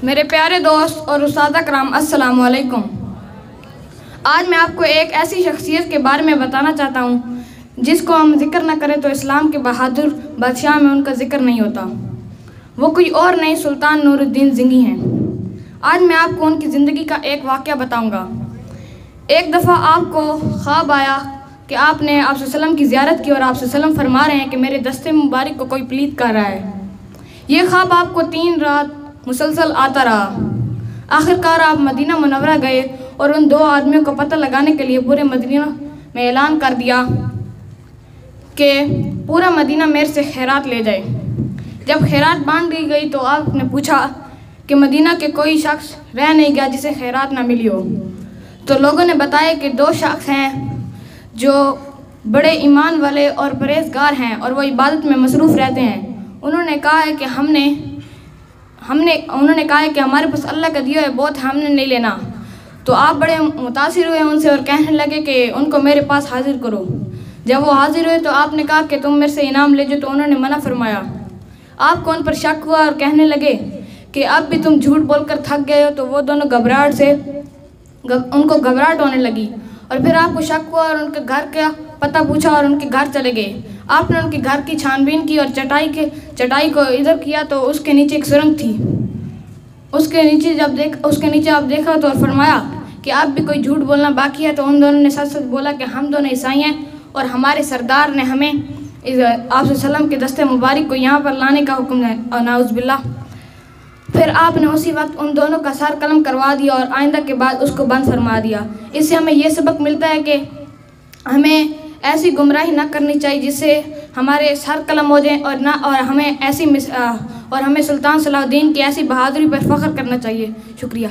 मेरे प्यारे दोस्त और उस्ताद कराम, अस्सलामु अलैकुम। आज मैं आपको एक ऐसी शख्सियत के बारे में बताना चाहता हूँ जिसको हम जिक्र न करें तो इस्लाम के बहादुर बादशाह में उनका जिक्र नहीं होता। वो कोई और नहीं, सुल्तान नूरुद्दीन ज़िंगी हैं। आज मैं आपको उनकी ज़िंदगी का एक वाक़या बताऊँगा। एक दफ़ा आपको ख्वाब आया कि आपने आप सल्लम की ज़ियारत की और आप सल्लम फरमा रहे हैं कि मेरे दस्ते मुबारक को कोई प्लीत कर रहा है। ये ख्वाब आपको 3 रात मुसलसल आता रहा। आखिरकार आप मदीना मुनव्वरा गए और उन 2 आदमियों को पता लगाने के लिए पूरे मदीना में ऐलान कर दिया कि पूरा मदीना मेरे से खैरात ले जाए। जब खैरात बांट दी गई तो आपने पूछा कि मदीना के कोई शख्स रह नहीं गया जिसे खैरात ना मिली हो। तो लोगों ने बताया कि 2 शख्स हैं जो बड़े ईमान वाले और परहेज़गार हैं और वो इबादत में मसरूफ़ रहते हैं। उन्होंने कहा है कि उन्होंने कहा है कि हमारे पास अल्लाह का दिया है बहुत, हमने नहीं लेना। तो आप बड़े मुतासिर हुए उनसे और कहने लगे कि उनको मेरे पास हाजिर करो। जब वो हाजिर हुए तो आपने कहा कि तुम मेरे से इनाम ले जाओ, तो उन्होंने मना फरमाया। आपको उन पर शक हुआ और कहने लगे कि अब भी तुम झूठ बोलकर थक गए हो। तो वो दोनों उनको घबराहट होने लगी और फिर आपको शक हुआ और उनके घर का पता पूछा और उनके घर चले गए। आपने उनके घर की छानबीन की और चटाई को इधर किया तो उसके नीचे एक सुरंग थी। उसके नीचे आप देखा तो फरमाया कि अब भी कोई झूठ बोलना बाकी है। तो उन दोनों ने सच सच बोला कि हम दोनों ईसाई हैं और हमारे सरदार ने हमें आप सल्लम के दस्ते मुबारक को यहाँ पर लाने का हुक्म है, नाउज़ुबिल्लाह। फिर आपने उसी वक्त उन दोनों का सर कलम करवा दिया और आइंदा के बाद उसको बंद फरमा दिया। इससे हमें ये सबक मिलता है कि हमें ऐसी गुमराही ना करनी चाहिए जिससे हमारे सर कलम हो जाएं और हमें सुल्तान सलाहुद्दीन की ऐसी बहादुरी पर फ़ख्र करना चाहिए। शुक्रिया।